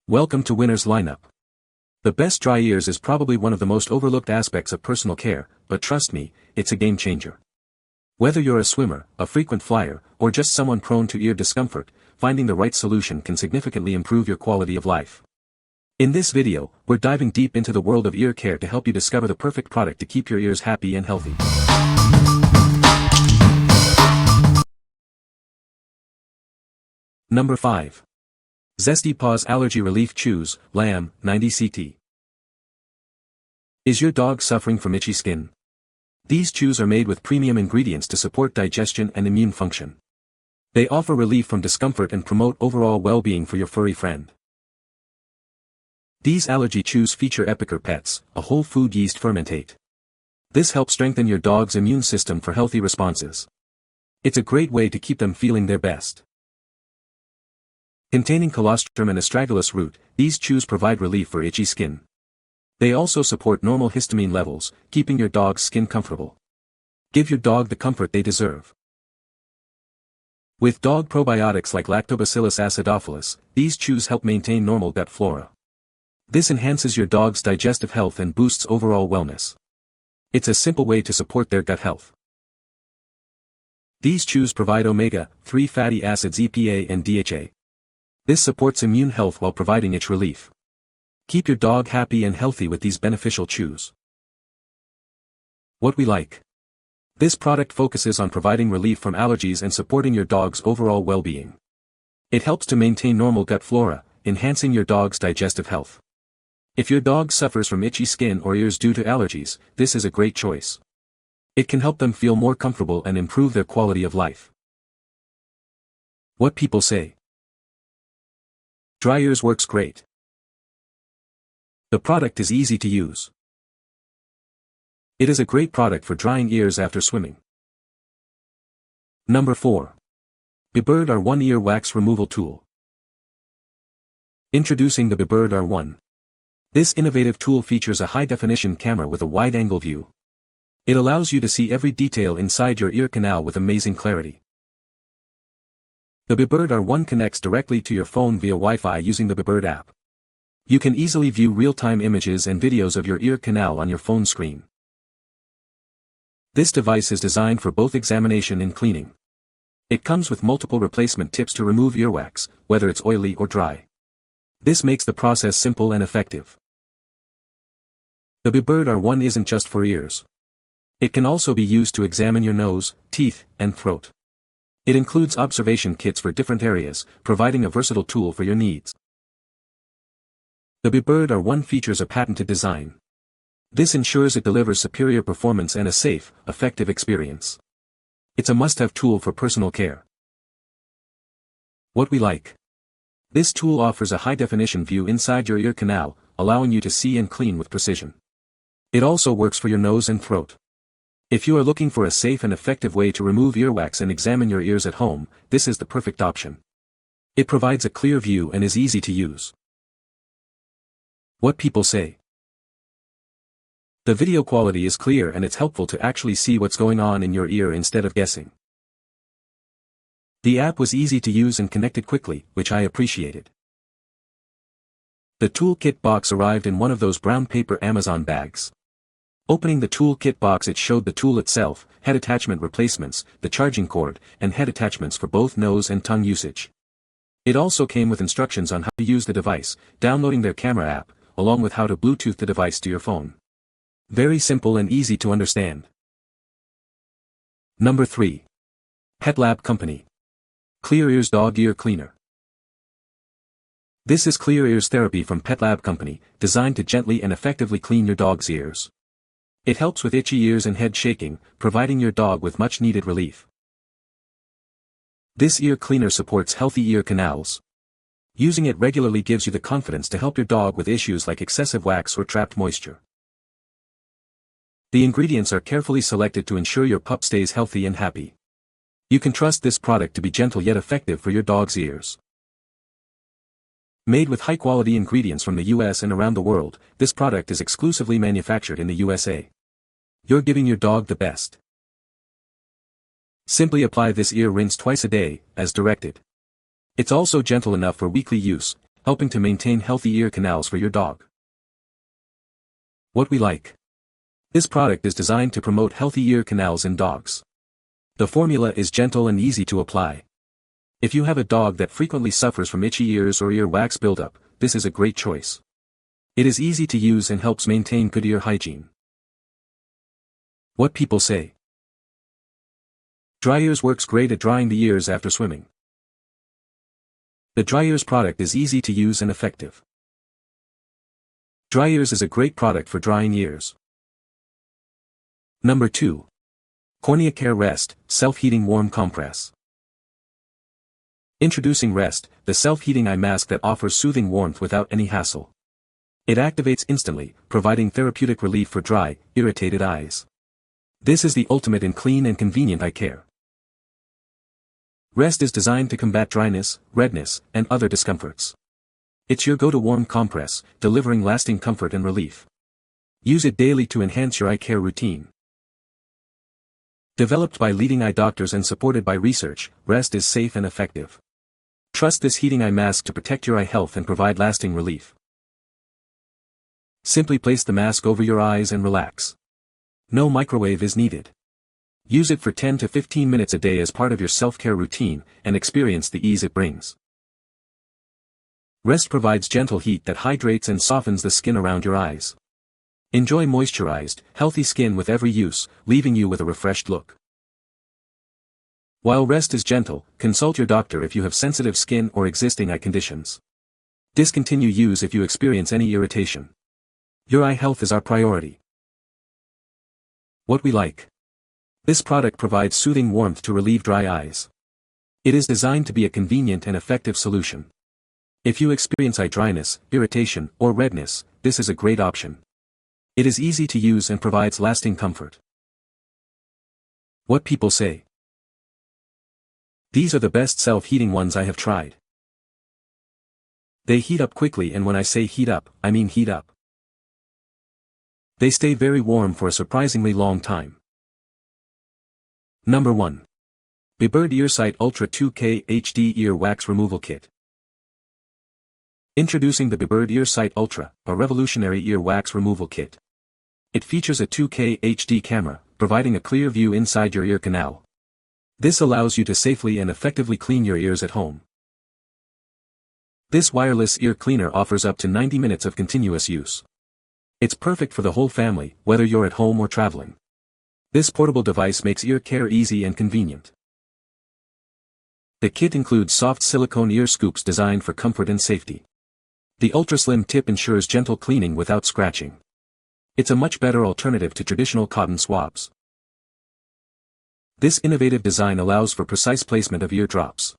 Welcome to Winner's Lineup. The best dry ears is probably one of the most overlooked aspects of personal care, but trust me, it's a game changer. Whether you're a swimmer, a frequent flyer, or just someone prone to ear discomfort, finding the right solution can significantly improve your quality of life. In this video, we're diving deep into the world of ear care to help you discover the perfect product to keep your ears happy and healthy. Number 5. Zesty Paws Allergy Relief Chews, Lamb, 90 CT. Is your dog suffering from itchy skin? These chews are made with premium ingredients to support digestion and immune function. They offer relief from discomfort and promote overall well-being for your furry friend. These allergy chews feature Epicure Pets, a whole food yeast fermentate. This helps strengthen your dog's immune system for healthy responses. It's a great way to keep them feeling their best. Containing colostrum and astragalus root, these chews provide relief for itchy skin. They also support normal histamine levels, keeping your dog's skin comfortable. Give your dog the comfort they deserve. With dog probiotics like Lactobacillus acidophilus, these chews help maintain normal gut flora. This enhances your dog's digestive health and boosts overall wellness. It's a simple way to support their gut health. These chews provide omega-3 fatty acids EPA and DHA. This supports immune health while providing itch relief. Keep your dog happy and healthy with these beneficial chews. What we like. This product focuses on providing relief from allergies and supporting your dog's overall well-being. It helps to maintain normal gut flora, enhancing your dog's digestive health. If your dog suffers from itchy skin or ears due to allergies, this is a great choice. It can help them feel more comfortable and improve their quality of life. What people say. Dry ears works great. The product is easy to use. It is a great product for drying ears after swimming. Number 4. Bebird R1 Ear Wax Removal Tool. Introducing the Bebird R1. This innovative tool features a high-definition camera with a wide-angle view. It allows you to see every detail inside your ear canal with amazing clarity. The Bebird R1 connects directly to your phone via Wi-Fi using the Bebird app. You can easily view real-time images and videos of your ear canal on your phone screen. This device is designed for both examination and cleaning. It comes with multiple replacement tips to remove earwax, whether it's oily or dry. This makes the process simple and effective. The Bebird R1 isn't just for ears. It can also be used to examine your nose, teeth, and throat. It includes observation kits for different areas, providing a versatile tool for your needs. The Bebird R1 features a patented design. This ensures it delivers superior performance and a safe, effective experience. It's a must-have tool for personal care. What we like. This tool offers a high-definition view inside your ear canal, allowing you to see and clean with precision. It also works for your nose and throat. If you are looking for a safe and effective way to remove earwax and examine your ears at home, this is the perfect option. It provides a clear view and is easy to use. What people say. The video quality is clear and it's helpful to actually see what's going on in your ear instead of guessing. The app was easy to use and connected quickly, which I appreciated. The toolkit box arrived in one of those brown paper Amazon bags. Opening the toolkit box, it showed the tool itself, head attachment replacements, the charging cord, and head attachments for both nose and tongue usage. It also came with instructions on how to use the device, downloading their camera app, along with how to Bluetooth the device to your phone. Very simple and easy to understand. Number 3. PetLab Company. Clear Ears Dog Ear Cleaner. This is Clear Ears Therapy from PetLab Company, designed to gently and effectively clean your dog's ears. It helps with itchy ears and head shaking, providing your dog with much-needed relief. This ear cleaner supports healthy ear canals. Using it regularly gives you the confidence to help your dog with issues like excessive wax or trapped moisture. The ingredients are carefully selected to ensure your pup stays healthy and happy. You can trust this product to be gentle yet effective for your dog's ears. Made with high-quality ingredients from the US and around the world, this product is exclusively manufactured in the USA. You're giving your dog the best. Simply apply this ear rinse twice a day, as directed. It's also gentle enough for weekly use, helping to maintain healthy ear canals for your dog. What we like. This product is designed to promote healthy ear canals in dogs. The formula is gentle and easy to apply. If you have a dog that frequently suffers from itchy ears or ear wax buildup, this is a great choice. It is easy to use and helps maintain good ear hygiene. What people say. Dry Ears works great at drying the ears after swimming. The Dry Ears product is easy to use and effective. Dry Ears is a great product for drying ears. Number 2. CorneaCare Rest, Self-Heating Warm Compress. Introducing Rest, the self-heating eye mask that offers soothing warmth without any hassle. It activates instantly, providing therapeutic relief for dry, irritated eyes. This is the ultimate in clean and convenient eye care. Rest is designed to combat dryness, redness, and other discomforts. It's your go-to warm compress, delivering lasting comfort and relief. Use it daily to enhance your eye care routine. Developed by leading eye doctors and supported by research, Rest is safe and effective. Trust this heating eye mask to protect your eye health and provide lasting relief. Simply place the mask over your eyes and relax. No microwave is needed. Use it for 10 to 15 minutes a day as part of your self-care routine, and experience the ease it brings. Rest provides gentle heat that hydrates and softens the skin around your eyes. Enjoy moisturized, healthy skin with every use, leaving you with a refreshed look. While Rest is gentle, consult your doctor if you have sensitive skin or existing eye conditions. Discontinue use if you experience any irritation. Your eye health is our priority. What we like. This product provides soothing warmth to relieve dry eyes. It is designed to be a convenient and effective solution. If you experience eye dryness, irritation, or redness, this is a great option. It is easy to use and provides lasting comfort. What people say. These are the best self-heating ones I have tried. They heat up quickly, and when I say heat up, I mean heat up. They stay very warm for a surprisingly long time. Number 1. Bebird Earsight Ultra 2K HD Ear Wax Removal Kit. Introducing the Bebird Earsight Ultra, a revolutionary ear wax removal kit. It features a 2K HD camera, providing a clear view inside your ear canal. This allows you to safely and effectively clean your ears at home. This wireless ear cleaner offers up to 90 minutes of continuous use. It's perfect for the whole family, whether you're at home or traveling. This portable device makes ear care easy and convenient. The kit includes soft silicone ear scoops designed for comfort and safety. The ultra-slim tip ensures gentle cleaning without scratching. It's a much better alternative to traditional cotton swabs. This innovative design allows for precise placement of ear drops.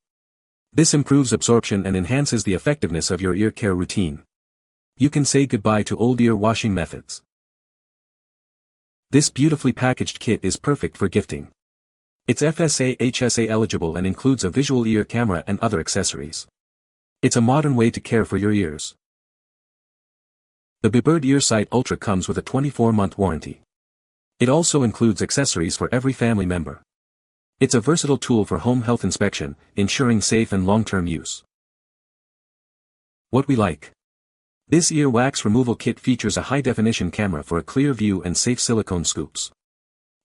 This improves absorption and enhances the effectiveness of your ear care routine. You can say goodbye to old ear washing methods. This beautifully packaged kit is perfect for gifting. It's FSA/HSA eligible and includes a visual ear camera and other accessories. It's a modern way to care for your ears. The Bebird Earsight Ultra comes with a 24-month warranty. It also includes accessories for every family member. It's a versatile tool for home health inspection, ensuring safe and long-term use. What we like. This ear wax removal kit features a high-definition camera for a clear view and safe silicone scoops.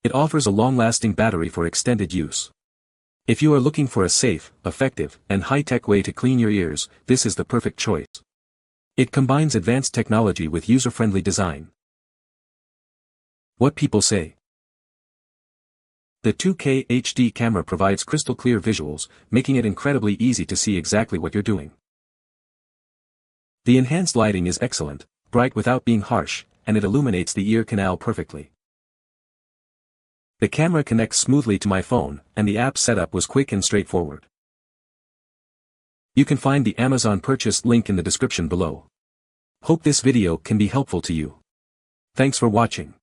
It offers a long-lasting battery for extended use. If you are looking for a safe, effective, and high-tech way to clean your ears, this is the perfect choice. It combines advanced technology with user-friendly design. What people say. The 2K HD camera provides crystal-clear visuals, making it incredibly easy to see exactly what you're doing. The enhanced lighting is excellent, bright without being harsh, and it illuminates the ear canal perfectly. The camera connects smoothly to my phone, and the app setup was quick and straightforward. You can find the Amazon purchase link in the description below. Hope this video can be helpful to you. Thanks for watching.